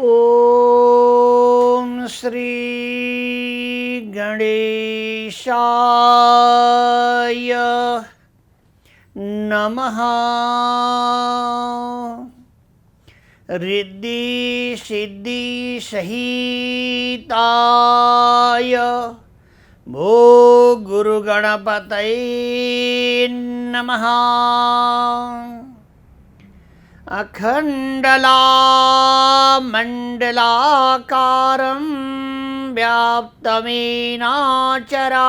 ओम श्री गणेशाय नमः। रिद्धि सिद्धि सहिताय भो गुरु गणपतये नमः। अखण्डलामण्डलाकारं व्याप्तमेन चराचरं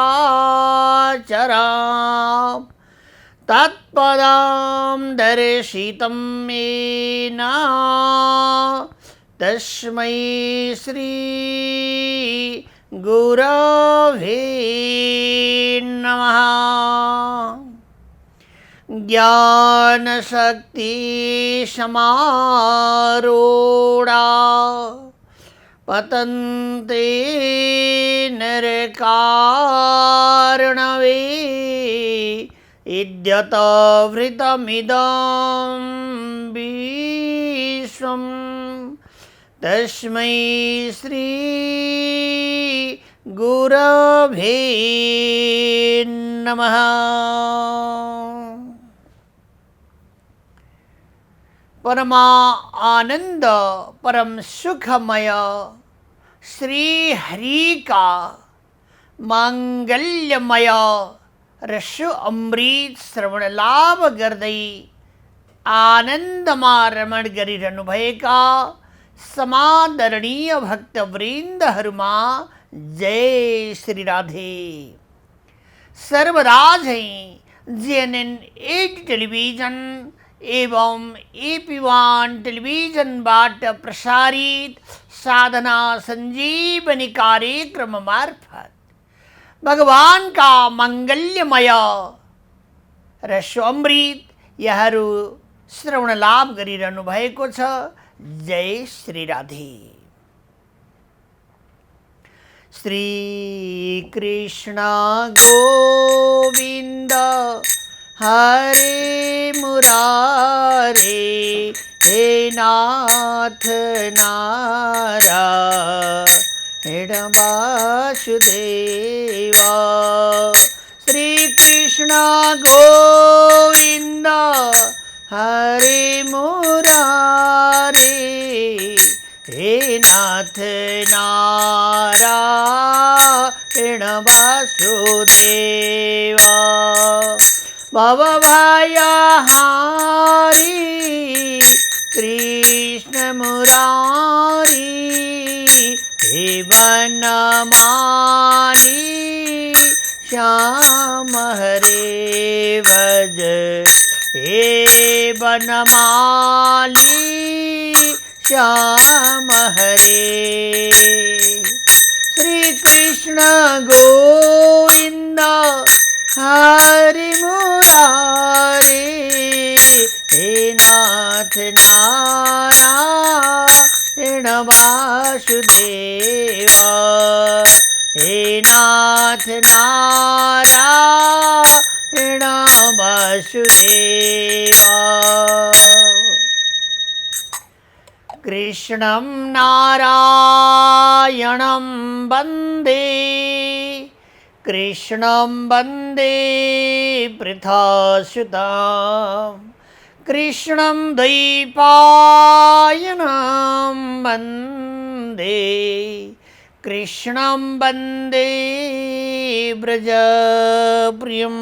तत्पदं दर्शितं येन तस्मै श्री गुरवे नमः। ज्ञानशक्ति समारूढ़ा पतन्ते नरकार्णवे इद्यतवृतमिदं विश्वं तस्मै श्री गुरवे नमः। परमा आनंद परम सुखमय श्री हरि का मांगल्यमय रसो अमृत श्रवण लाभ गर्दै आनंदमा रमण गरिरहनुभए का समादरणीय भक्तवृन्दहरूमा जय श्री राधे। सर्वराज JNN 8 टेलिभिजन एवं AP1 टेलिभिजनबाट प्रसारित साधना संजीवनी कार्यक्रम मार्फत भगवान का मंगल्यमय रसोअमृत यहाँहरू श्रवण लाभ गरिरहनु भएको छ। जय श्री राधे। श्री कृष्ण गोविंद हरे मुरारे हे नाथ नारायण वासुदेवा। श्री कृष्ण गोविंद हरे मुरारे हे नाथ नारायण वासुदेवा। भवभयहारी कृष्ण मुरारी हे वनमाली श्याम हरे भज हे वनमाली श्याम हरे। श्री कृष्ण गोविंद हरि मुरारे हे नाथ नारायण वासुदेवा। हे नाथ नारायण वासुदेवा। कृष्णं नारायणं वन्दे कृष्णं वन्दे पृथासुतं कृष्णं द्वैपायनं वन्दे कृष्णं वन्दे व्रजप्रियम्।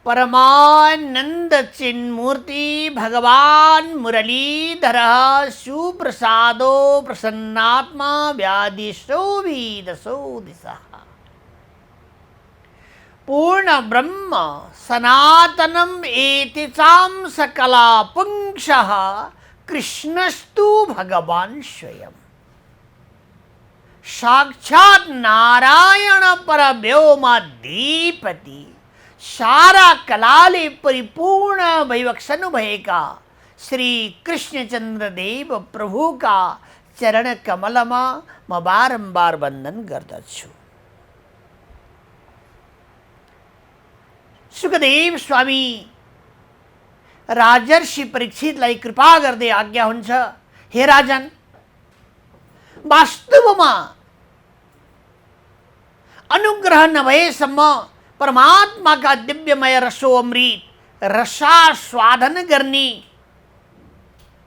परमानंद चिन्मूर्ति भगवान मुरलीधर सुप्रसादो प्रसन्नात्मा व्याधिशोभिदशो दिशः पूर्ण ब्रह्म सनातनम एतिचां सकला पुंसः कृष्णस्तु भगवान स्वयं। साक्षात नारायण परब्योमाधिपति सारा कलाले परिपूर्ण भइबक्सनु भएका श्री कृष्णचन्द्र देव प्रभुका चरण कमलमा म बारम्बार वन्दन गर्दछु। सुखदेव स्वामी राजर्षि परीक्षितलाई कृपा गर्दै आज्ञा हुन्छ, हे राजन, वास्तवमा अनुग्रह नभएसम्म परमात्माका दिव्यमय रसोअमृत रसास्वादन गर्ने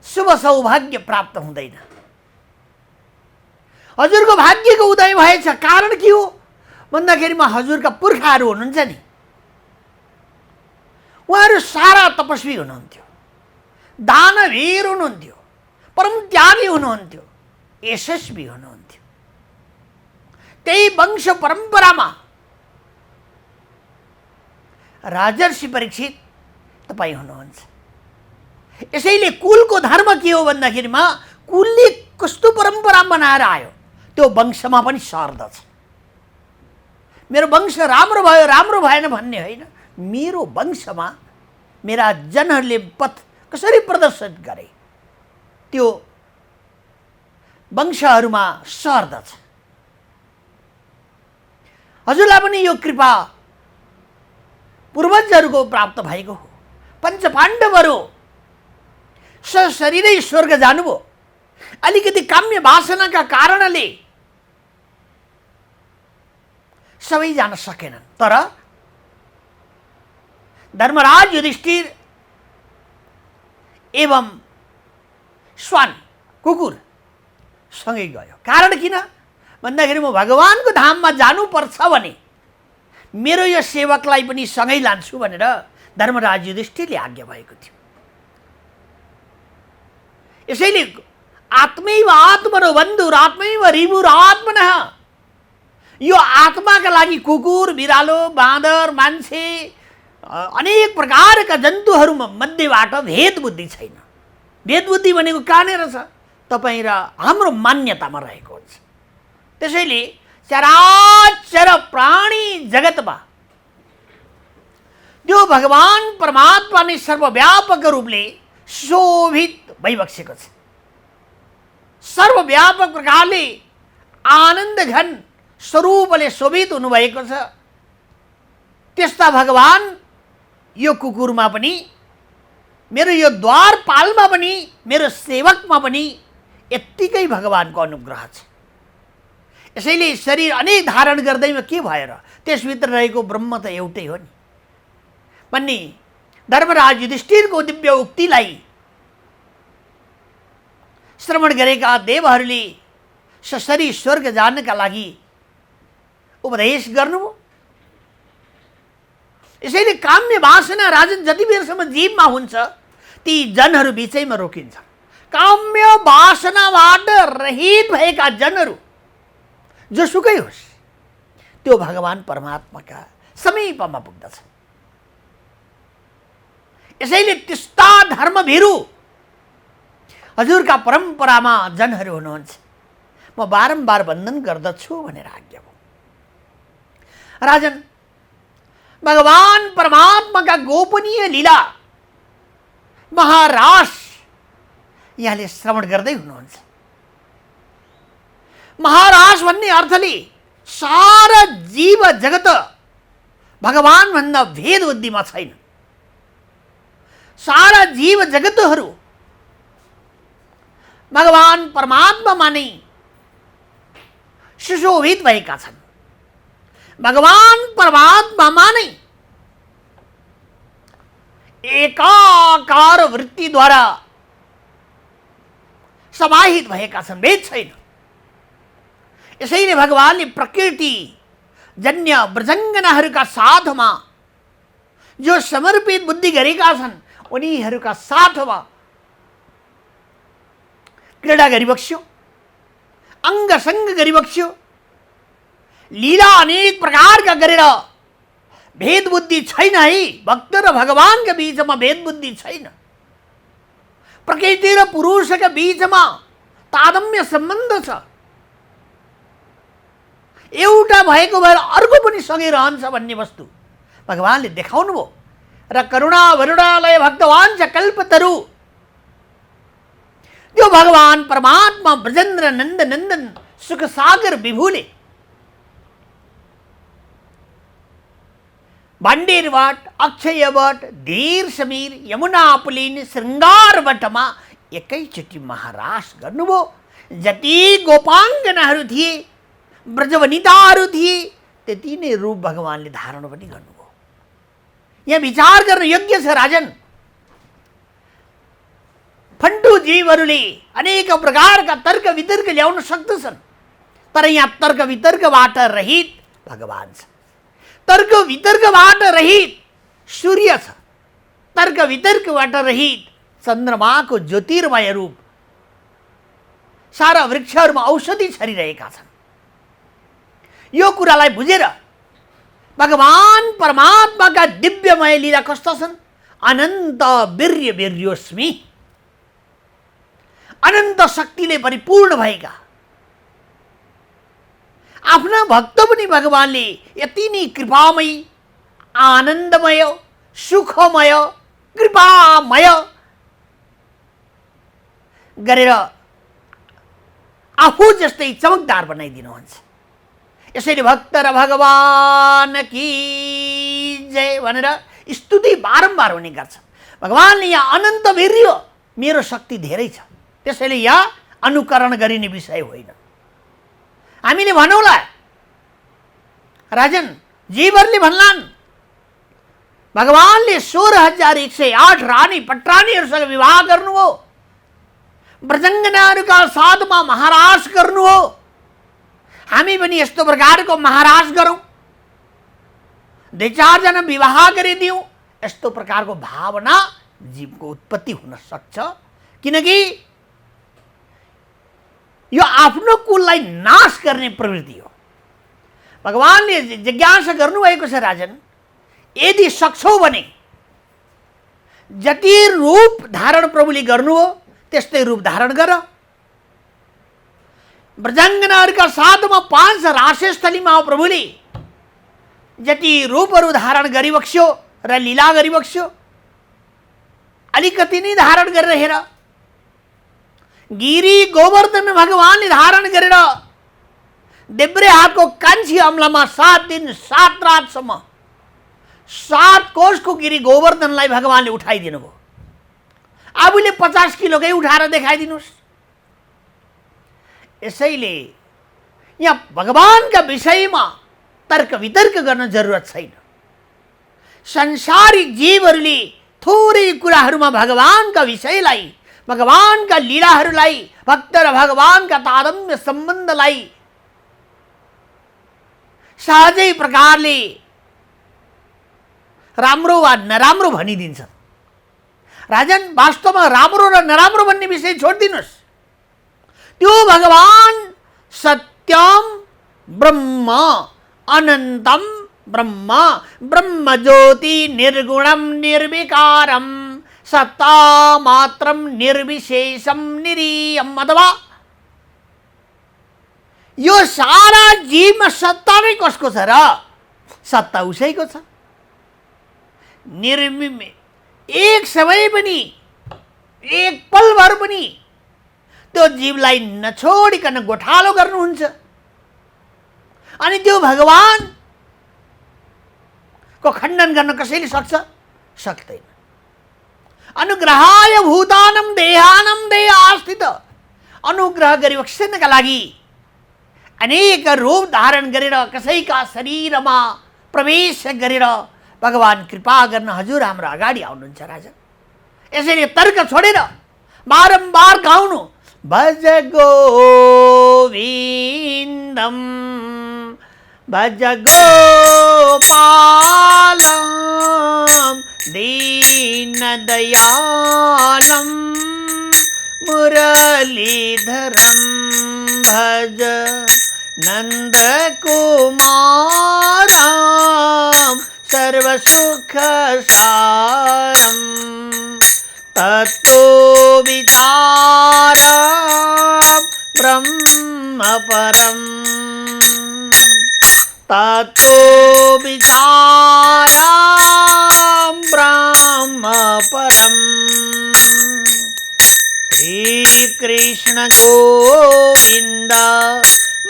शुभ सौभाग्य प्राप्त हुँदैन। हजुरको भाग्यको उदय भएछ। कारण के हो भन्दाखेरिमा हजुरका पुर्खाहरू हुनुहुन्छ नि, उहाँहरू सारा तपस्वी हुनुहुन्थ्यो, दानवीर हुनुहुन्थ्यो, परम त्यागी हुनुहुन्थ्यो, यशस्वी हुनुहुन्थ्यो। त्यही वंश परम्परामा राजर्षि परीक्षित तपाईँ हुनुहुन्छ। यसैले कुलको धर्म के हो भन्दाखेरिमा कुलले कस्तो परम्परा बनाएर आयो त्यो वंशमा पनि सर्दछ। मेरो वंश राम्रो भयो राम्रो भएन भन्ने होइन, मेरो वंशमा मेरा जनहरूले पथ कसरी प्रदर्शित गरे त्यो वंशहरूमा सर्दछ। हजुरलाई पनि यो कृपा पूर्वजहरूको प्राप्त भएको हो। पञ्चपाण्डवहरू सशरीरै स्वर्ग जानुभयो, अलिकति काम्य वासनाका कारणले सबै जान सकेनन्। तर धर्मराज युधिष्ठिर एवं स्वान कुकुर सँगै गयो। कारण किन भन्दाखेरि म भगवानको धाममा जानुपर्छ भने मेरो यो सेवकलाई पनि सँगै लान्छु भनेर धर्मराज युधिष्ठिरले आज्ञा भएको थियो। यसैले आत्मैव आत्मनो बन्धुर आत्मैव रिपुर आत्मनः, यो आत्माका लागि कुकुर, बिरालो, बाँदर, मान्छे, अनेक प्रकारका जन्तुहरू मध्येबाट भेद बुद्धि छैन। भेद बुद्धि भनेको कहाँनिर छ? तपाईँ र हाम्रो मान्यतामा रहेको हुन्छ। त्यसैले चराचर प्राणी जगतमा त्यो भगवान परमात्मा नै सर्वव्यापक रूपले शोभित भइबसेको छ। सर्वव्यापक प्रकारले आनन्द घन स्वरूपले शोभित हुनुभएको छ। त्यस्ता भगवान यो कुकुरमा पनि, मेरो यो द्वारपालमा पनि, मेरो सेवकमा पनि यत्तिकै भगवानको अनुग्रह छ। यसैले शरीर अनेक धारण गर्दैमा के भएर त्यसभित्र रहेको ब्रह्म त एउटै हो नि भन्ने धर्मराज युधिष्ठिरको दिव्य उक्तिलाई श्रवण गरेका देवहरूले सशरी स्वर्ग जानका लागि उपदेश गर्नुभयो। यसैले काम्य वासना राजन जति बेरसम्म जीवमा हुन्छ ती जनहरू बिचैमा रोकिन्छ। काम्य वासनाबाट रहित भएका जनहरू जोसुकै होस् त्यो भगवान परमात्माका समीपमा पुग्दछ। यसैले त्यस्ता धर्मभीरु हजुरका परम्परामा जनहरू हुनुहुन्छ, म बारम्बार वन्दन गर्दछु भनेर आज्ञा भयो। राजन, भगवान परमात्माका गोपनीय लीला महारास यहाँले श्रवण गर्दै हुनुहुन्छ। महारास भन्ने अर्थले सारा जीव जगत भगवान भन्दा भेद बुद्धिमा छैन। सारा जीव जगतहरू भगवान परमात्मामा नै सुशोभित भएका छन्। भगवान परमात्मामा नै एकाकार वृत्तिद्वारा समाहित भएका छन्, भेद छैन। यसैले भगवानले प्रकृति जन्य ब्रजङ्गनाहरूका साथमा जो समर्पित बुद्धि गरेका छन् उनीहरूका साथमा क्रीडा गरिबक्स्यो, अङ्गसङ्ग गरिबक्स्यो, लीला अनेक प्रकारका गरेर भेद बुद्धि छैन है। भक्त र भगवानका बीचमा भेद बुद्धि छैन। प्रकृति र पुरुषका बीचमा तादम्य सम्बन्ध छ। एउटा भएको भएर अर्को पनि सँगै रहन्छ भन्ने वस्तु भगवानले देखाउनु भयो। र करुणा वरुणालय भक्तवान च कल्पतरु भगवान परमात्मा ब्रजेन्द्र नंद नंदन सुख सागर विभुले भाण्डेरवाट, अक्षयवट, धीर समीर, यमुना पुलिन, श्रृंगारवटमा एकैचोटि महारास गर्नुभयो। जति गोपाङ्गनाहरू थिए, ब्रजवनिताहरू थिए, त्यति नै रूप भगवानले धारण पनि गर्नुभयो। यहाँ विचार गर्न योग्य छ राजन। फन्टु जीवहरूले अनेक प्रकारका तर्क वितर्क ल्याउन सक्दछन्, तर यहाँ तर्क वितर्कबाट रहित भगवान छ। तर्क वितर्कबाट रहित सूर्य छ। तर्क वितर्कबाट रहित चन्द्रमाको ज्योतिर्मय रूप सारा वृक्षहरूमा औषधि छरिरहेका छन्। यो कुरालाई बुझेर भगवान परमात्माका दिव्यमय लीला कस्ता छन्। अनन्त वीर्य वीर्योस्मि, अनन्त शक्तिले परिपूर्ण भएका आफ्ना भक्त पनि भगवानले यति नै कृपामय, आनन्दमय, सुखमय, कृपामय गरेर आफू जस्तै चमकदार बनाइदिनुहुन्छ। यसैले भक्त र भगवान की जय भनेर स्तुति बारम्बार हुने गर्छ। भगवानले यहाँ अनन्त वीर्य, मेरो शक्ति धेरै छ, त्यसैले यहाँ अनुकरण गरिने विषय होइन। हामीले भनौला राजन, जीवहरूले भन्लान् भगवानले 16,108 रानी पटरानीहरूसँग विवाह गर्नुभयो, ब्रजङ्गनाहरूका साथमा महाराज गर्नुभयो। हामी पनि यस्तो प्रकारको महाराज गरौँ, 2-4 जना विवाह गरिदिउँ, यस्तो प्रकारको भावना जीवको उत्पत्ति हुन सक्छ। किनकि यो आफ्नो कुललाई नाश गर्ने प्रवृत्ति हो। भगवानले जिज्ञासा गर्नुभएको छ राजन, यदि सक्छौ भने जति रूप धारण प्रभुले गर्नुभयो त्यस्तै रूप धारण गर। ब्रजाङ्गनाहरूका साथमा 5 रासस्थलीमा प्रभुले जति रूपहरू धारण गरिबक्स्यो र लीला गरिबक्स्यो, अलिकति नै धारण गरेर हेर। गिरी गोवर्धन भगवानले धारण गरेर देब्रे हातको कान्छी अम्लामा 7 दिन 7 रातसम्म 7 कोषको गिरी गोवर्धनलाई भगवानले उठाइदिनु भयो। आफूले 50 किलोकै उठाएर देखाइदिनुहोस्। यसैले यहाँ भगवानका विषयमा तर्क वितर्क गर्न जरुरत छैन। संसारिक जीवहरूले थोरै कुराहरूमा भगवानका विषयलाई, भगवानका लीलाहरूलाई, भक्त र भगवानका तारतम्य सम्बन्धलाई सहजै प्रकारले राम्रो वा नराम्रो भनिदिन्छ। राजन, वास्तवमा राम्रो र नराम्रो भन्ने विषय छोडिदिनुहोस्। त्यो भगवान सत्यम ब्रह्म, अनन्तम ब्रह्म, ब्रह्म ज्योति निर्गुणम निर्विकारम, सत्ता मात्रम निर्विशेषम निरीयम। अथवा यो सारा जीवमा सत्ता नै कसको छ र? सत्ता उसैको छ। एक समय पनि, एक पलभर पनि त्यो जीवलाई नछोडिकन गोठालो गर्नुहुन्छ। अनि त्यो भगवान को खण्डन गर्न कसैले सक्छ? सक्दैन। अनुग्रहाय भूतानम देहानम देहास्थित, अनुग्रह गरिबक्सनका लागि अनेक रूप धारण गरेर कसैका शरीरमा प्रवेश गरेर भगवान कृपा गर्न हजुर हाम्रो अगाडि आउनुहुन्छ राजा। यसैले तर्क छोडेर बारम्बार गाउनु, भज गोविन्दम भज गोपालम दीन दयालम मुरलीधरम भज नंद कुमारम सर्वसुख सारम तत्तो विचारम ब्रह्म परम, तत्तो विचारम ब्रह्म परम। श्री श्री कृष्ण गोविंद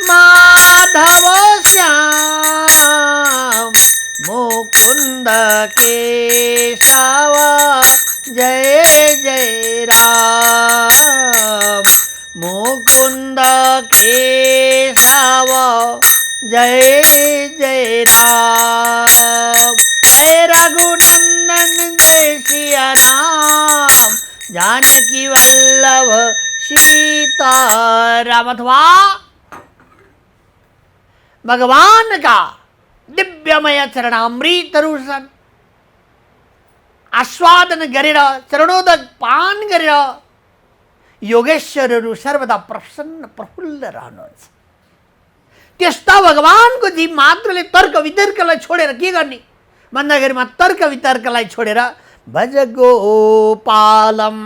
माधव श्याम मुकुंद केशव जय जय राम मुकुंद केशव जय जय राम जय रघुनंदन जय सिया राम जानकी वल्लभ सीताराम। अथवा भगवान का दिव्यमय चरणामृतरुसन आस्वादन गरेर चरणोदक पान गरेर योगेश्वरहरू सर्वदा प्रसन्न प्रफुल्ल रहनुहुन्छ। त्यस्ता भगवानको जीव मात्रले तर्क वितर्कलाई छोडेर के गर्ने भन्दाखेरिमा तर्क वितर्कलाई छोडेर भज गोपालम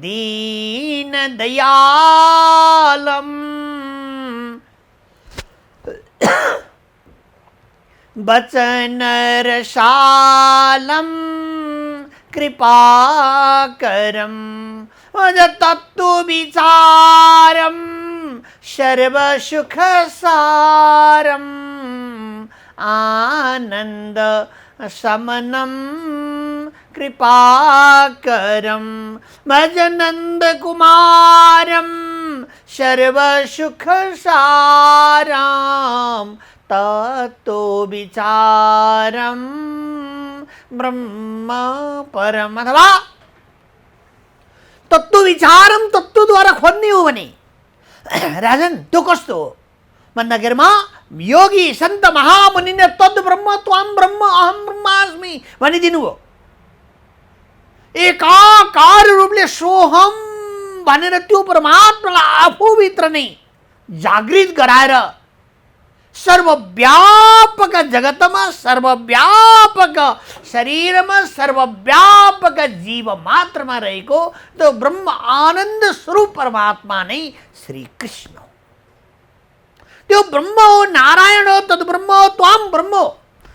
दीन दयालम वचन रसालम कृपाकरम भज तत्व विचारम सर्वसुख सारम आनंद समनम कृपाकरम भज नंद कुमारम सर्वसुख सारम तत्व विचारम ब्रह्म परम। अथवा तत्व विचारम तत्वद्वारा खोज्ने हो भने राजन त्यो कस्तो हो भन्दाखेरिमा योगी सन्त महामुनिले तद् ब्रह्म त्वाम ब्रह्म अहम ब्रह्मास्मि भनिदिनु हो। एकाकार रूपले सोहम भनेर त्यो परमात्मालाई आफूभित्र नै जागृत गराएर सर्वव्यापक जगतमा सर्वव्यापक शरीरमा सर्वव्यापक जीव मात्रमा रहेको त्यो ब्रह्म आनन्द स्वरूप परमात्मा नै श्री कृष्ण हो। त्यो ब्रह्म हो, नारायण हो, तद् ब्रह्म हो, त्वाम ब्रह्म हो।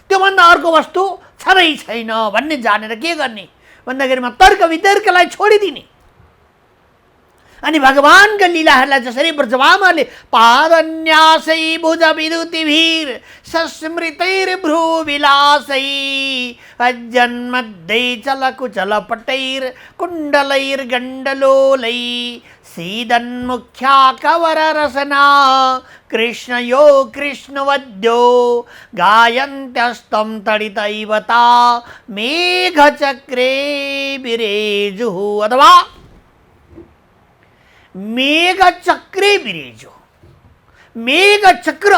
त्योभन्दा अर्को वस्तु छँदै छैन भन्ने जानेर के गर्ने भन्दाखेरिमा तर्क वितर्कलाई छोडिदिने अनि भगवानका लीलाहरूलाई जसरी ब्रजमामाले पादन्यासै भुज विदुतिभिर सस्मृतैर भ्रू विलासै अजन्मध्ये चलकुचलपटैर कुण्डलैर गण्डलोलै सीदन्मुख्या कवर रसना कृष्ण यो कृष्णवद्यो गायन्त्यस्तं तडितैवता मेघचक्रे विरेजुः। अथवा मेघ चक्रे विरेजो मेघ चक्र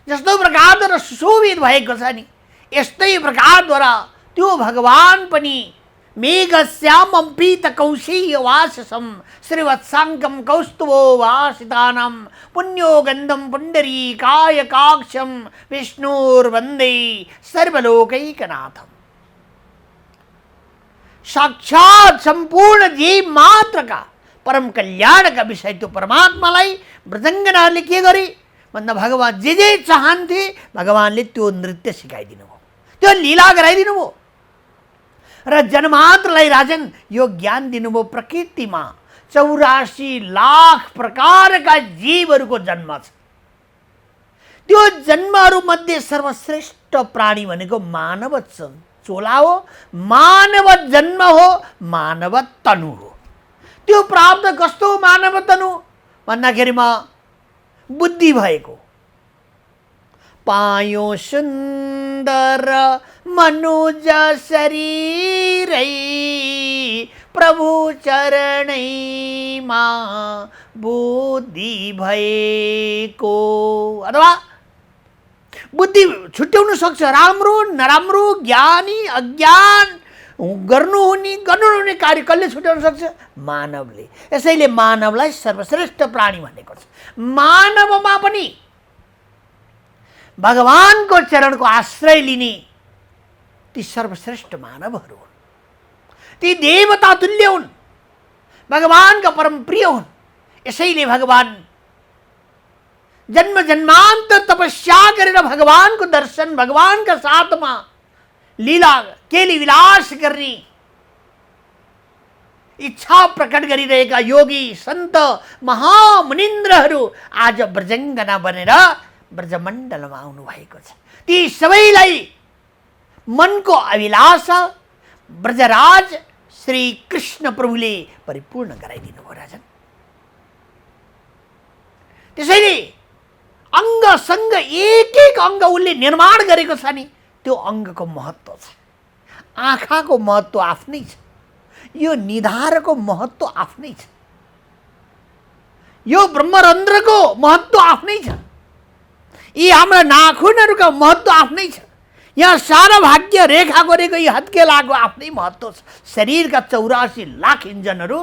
जस्तो प्रकारद्वारा सुशोभित भएको छ नि यस्तै प्रकारद्वारा त्यो भगवान पनि मेघ श्यामम पीत कौशेय वाससम श्रीवत्साङ्कम कौस्तुभो वासितानम पुण्यो गन्धम पुण्डरीकाय काक्षम विष्णुर्वन्दे सर्वलोकैकनाथम। साक्षात संपूर्ण जीव मात्र का परम कल्याण का विषय त्यो परमात्मालाई ब्रजङ्गनाहरूले के गरे भन्दा भगवान जे चाहन्थे भगवानले त्यो नृत्य सिकाइदिनु भयो, त्यो लीला गराइदिनु भयो र जन्मात्रलाई राजन यो ज्ञान दिनुभयो। प्रकृतिमा 84 लाख प्रकारका जीवहरूको जन्म छ। त्यो जन्महरू मध्ये सर्वश्रेष्ठ प्राणी भनेको मानव चोला हो, मानव जन्म हो, मानव तनु हो। त्यो प्राप्त कस्तो मानव तनु भन्दाखेरिमा बुद्धि भएको पायो सुन्दर मनुज शरीरै प्रभु चरणैमा बुद्धि भएको। अथवा बुद्धि छुट्याउन सक्छ राम्रो नराम्रो ज्ञानी अज्ञान गर्नु हुने गर्नु नहुने कार्य कसले छुट्याउन सक्छ मानवले। यसैले मानवलाई सर्वश्रेष्ठ प्राणी भनेको छ। मानवमा पनि भगवानको चरणको आश्रय लिने ती सर्वश्रेष्ठ मानवहरू हुन्, ती देवता तुल्य हुन्, भगवानका परम प्रिय हुन्। यसैले भगवान जन्म जन्मान्तर तपस्या गरेर भगवानको दर्शन भगवानका साथमा लीला केली विलास गर्ने इच्छा प्रकट गरिरहेका योगी सन्त महामुनिन्द्रहरू आज ब्रजङ्गना बनेर ब्रजमण्डलमा आउनुभएको छ। ती सबैलाई मनको अभिलाषा ब्रजराज श्री कृष्ण प्रभुले परिपूर्ण गराइदिनु भयो राजन। त्यसैले अङ्गसँग एक एक अङ्ग उसले निर्माण गरेको छ नि, त्यो अङ्गको महत्त्व छ। आँखाको महत्त्व आफ्नै छ, यो निधारको महत्त्व आफ्नै छ, यो ब्रह्मरन्ध्रको महत्त्व आफ्नै छ, यी हाम्रा नाखुनहरूका महत्त्व आफ्नै छ, यहाँ सारा भाग्य रेखा गरेको यी हत्केलाको आफ्नै महत्त्व छ। शरीरका 84 लाख इन्जनहरू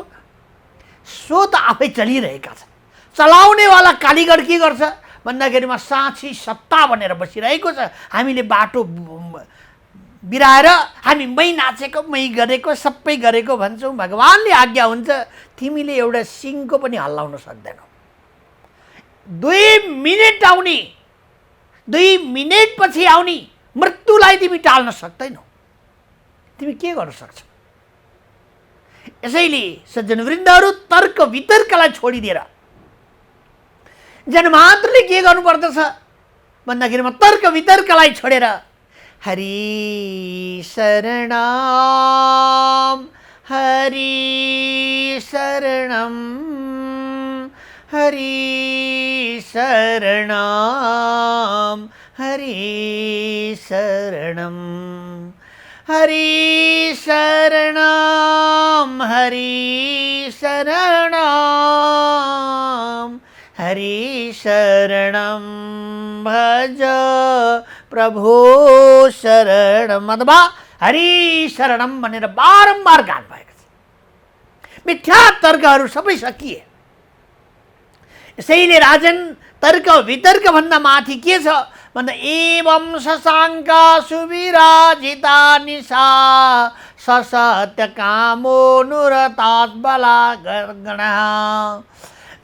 स्वत आफै चलिरहेका छन्। चलाउनेवाला कालीगढ के गर्छ भन्दाखेरिमा साँची सत्ता भनेर बसिरहेको छ। हामीले बाटो बिराएर हामी मै नाचेको मै गरेको सबै गरेको भन्छौँ। भगवानले आज्ञा हुन्छ तिमीले एउटा सिङको पनि हल्लाउन सक्दैनौ। 2 मिनेट आउने 2 मिनेट पछि आउने मृत्युलाई तिमी टाल्न सक्दैनौ। तिमी के गर्न सक्छौ? यसैले सज्जनवृन्दहरू तर्क वितर्कलाई छोडिदिएर जनमात्रले के गर्नुपर्दछ भन्दाखेरिमा तर्क वितर्कलाई छोडेर हरि शरणम हरि शरणम हरि शरणम हरि शरणम हरि शरणम हरि शरणम हरि शरणम भज प्रभु शरणम अथवा हरि शरणम भनेर बारम्बार गान भएको छ। मिथ्या तर्कहरू सबै सकिए। यसैले राजन तर्क वितर्क भन्दा माथि के छ भन्दा एवं शशाङ्का सुविराजिता निशा ससत्य कामोनुरतात्बला गणः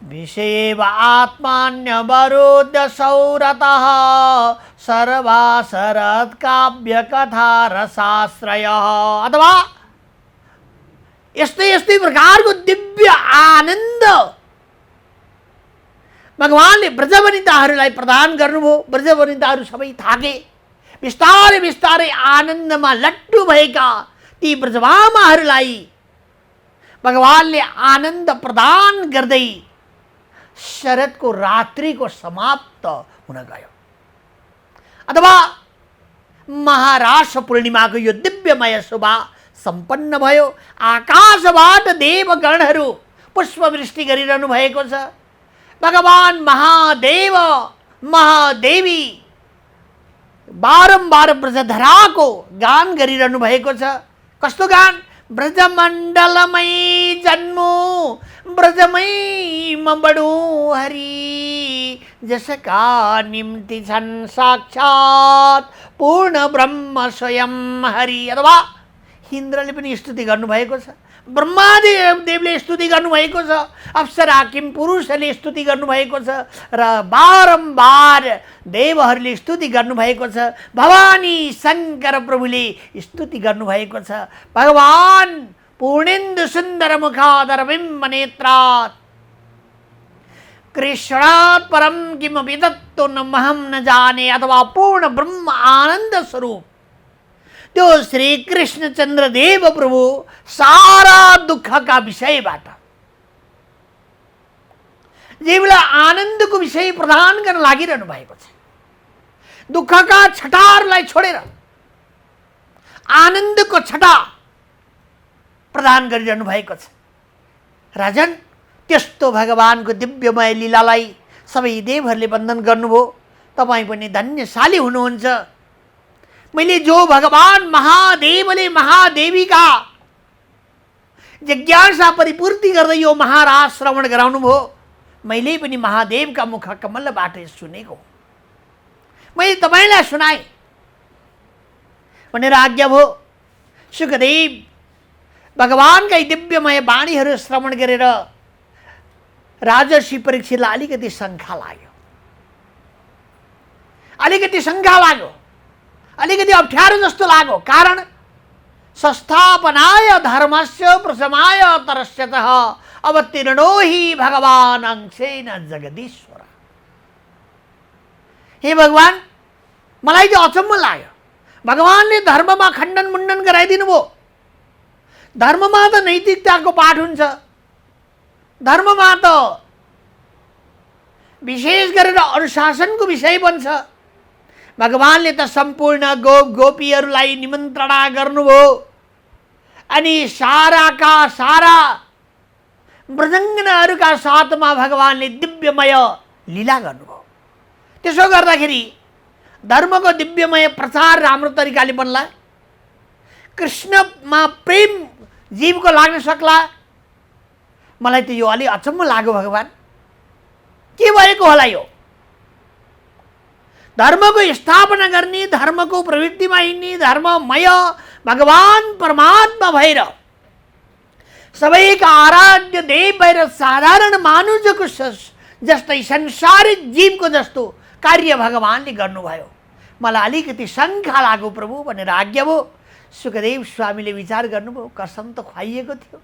विषेव आत्मान्यवरोध्य सौरतः सर्वासरत् काव्य कथा रसाश्रय अथवा यस्तै यस्तै प्रकारको दिव्य आनन्द भगवानले ब्रजवनिताहरूलाई प्रदान गर्नुभयो। ब्रजवनिताहरू सबै थाके। बिस्तारै बिस्तारै आनन्दमा लट्टु भएका ती ब्रजमामाहरूलाई भगवानले आनन्द प्रदान गर्दै शरदको रात्रिको समाप्त हुन गयो। अथवा महाराष्ट्र पूर्णिमाको यो दिव्यमय शोभा सम्पन्न भयो। आकाशबाट देवगणहरू पुष्पवृष्टि गरिरहनु भएको छ। भगवान महादेव महादेवी बारम्बार ब्रजधराको गान गरिरहनु भएको छ। कस्तो गान? ब्रजमण्डलमै जन्मो ब्रजमै म बडो हरि जसका निम्ति छन् साक्षात् पूर्ण ब्रह्म स्वयं हरि अथवा इन्द्रले पनि स्तुति गर्नुभएको छ। ब्रह्मादेवले स्तुति गर्नुभएको छ। अप्सरा किम पुरुषले स्तुति गर्नुभएको छ र बारम्बार देवहरूले स्तुति गर्नुभएको छ। भवानी शङ्कर प्रभुले स्तुति गर्नुभएको छ। भगवान पूर्णेन्दु सुन्दर मुखादर बिम्ब नेत्रात् कृष्णात् परम किमपि तत्तो न महम न जाने अथवा पूर्ण ब्रह्म आनन्द स्वरूप त्यो श्री कृष्णचन्द्र देव प्रभु सारा दुःखका विषयबाट जीवलाई आनन्दको विषय प्रदान गर्न लागिरहनु भएको छ। दुःखका छटाहरूलाई छोडेर आनन्दको छटा प्रदान गरिरहनु भएको छ। राजन त्यस्तो भगवानको दिव्यमय लीलालाई सबै देवहरूले वन्दन गर्नुभयो। तपाईँ पनि धन्यशाली हुनुहुन्छ। मैले जो भगवान महादेवले महादेवीका जिज्ञासा परिपूर्ति गर्दै यो महाराज श्रवण गराउनु भयो, मैले पनि महादेवका मुख कमलबाट सुनेको। मैले तपाईलाई सुनाएँ भनेर आज्ञा भयो। सुखदेव भगवानका दिव्यमय वाणीहरू श्रवण गरेर राजर्षि परीक्षितलाई अलिकति शङ्का लाग्यो, अलिकति अप्ठ्यारो जस्तो लाग्यो। कारण संस्थापनाय धर्मस्य प्रशमाय तरस्यतः अवतीर्णो हि भगवान अंशेन जगदीश्वर। हे भगवान, मलाई चाहिँ अचम्म लाग्यो। भगवानले धर्ममा खण्डन मुण्डन गराइदिनु भयो। धर्ममा त नैतिकताको पाठ हुन्छ, धर्ममा त विशेष गरेर अनुशासनको विषय बन्छ। भगवानले त सम्पूर्ण गोप गोपीहरूलाई निमन्त्रणा गर्नुभयो अनि साराका सारा मृदङ्गनहरूका साथमा भगवानले दिव्यमय लीला गर्नुभयो। त्यसो गर्दाखेरि धर्मको दिव्यमय प्रचार राम्रो तरिकाले बन्ला, कृष्णमा प्रेम जीवको लाग्न सक्ला। मलाई त यो अलि अचम्म लाग्यो। भगवान के भएको होला? यो धर्मको स्थापना गर्ने, धर्मको प्रवृत्तिमा हिँड्ने, धर्ममय भगवान परमात्मा भएर सबैका आराध्य देव भएर साधारण मानुषको जस्तै संसारिक जीवको जस्तो कार्य भगवानले गर्नुभयो। मलाई अलिकति शङ्का लाग्यो प्रभु भनेर आज्ञा भयो। सुखदेव स्वामीले विचार गर्नुभयो, कसम त खुवाइएको थियो।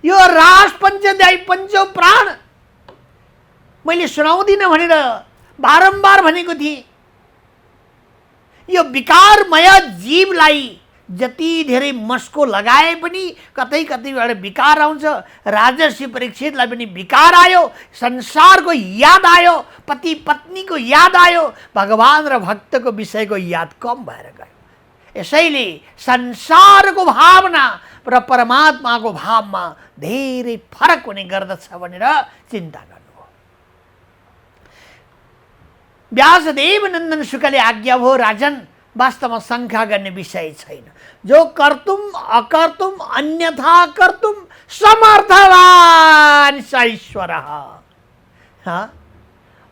यो रास पञ्चध्यायी पञ्चौ प्राण मैले सुनाउँदिनँ भनेर बारम्बार भनेको थिएँ। यो विकारमय जीवलाई जति धेरै मस्को लगाए पनि कतै कतैबाट विकार आउँछ। राजर्षि परीक्षितलाई पनि विकार आयो, संसारको याद आयो, पति पत्नीको याद आयो, भगवान र भक्तको विषयको याद कम भएर गयो। यसैले संसारको भावना र परमात्माको भावमा धेरै फरक हुने गर्दछ भनेर चिन्ता गर्नुभयो। व्यासदेव नन्दन शुकले आज्ञा भयो, राजन वास्तवमा शङ्का गर्ने विषय छैन। जो कर्तुम अकर्तुम अन्यथा कर्तुम समर्थवान स ईश्वरः।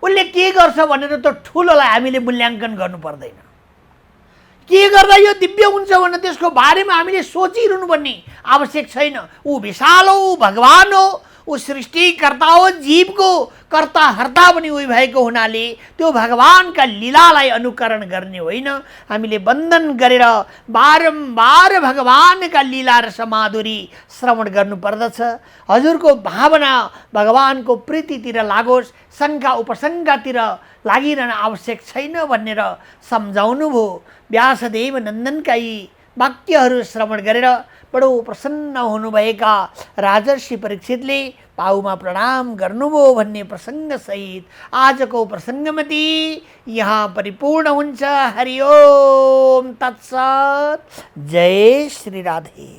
उसले के गर्छ भनेर त ठुलोलाई हामीले मूल्याङ्कन गर्नु पर्दैन। के गर्दा यो दिव्य हुन्छ भने त्यसको बारेमा हामीले सोचिरहनु पर्ने आवश्यक छैन। ऊ विशाल हो, ऊ भगवान हो, ऊ सृष्टिकर्ता हो, जीवको कर्ता हर्ता पनि उही भएको हुनाले त्यो भगवानका लीलालाई अनुकरण गर्ने होइन। हामीले बन्धन गरेर बारम्बार भगवानका लीला र समाधुरी श्रवण गर्नुपर्दछ। हजुरको भावना भगवानको प्रीतितिर लागोस्, शङ्का उपशङ्कातिर लागिरहन आवश्यक छैन भनेर सम्झाउनु भयो। व्यासदेव नन्दनका यी वाक्यहरू श्रवण गरेर बडो प्रसन्न हुनुभएका राजर्षि परीक्षितले पाउमा प्रणाम गर्नुभयो भन्ने प्रसङ्गसहित आजको प्रसङ्गमती यहाँ परिपूर्ण हुन्छ। हरि ओम तत्सत। जय श्री राधे।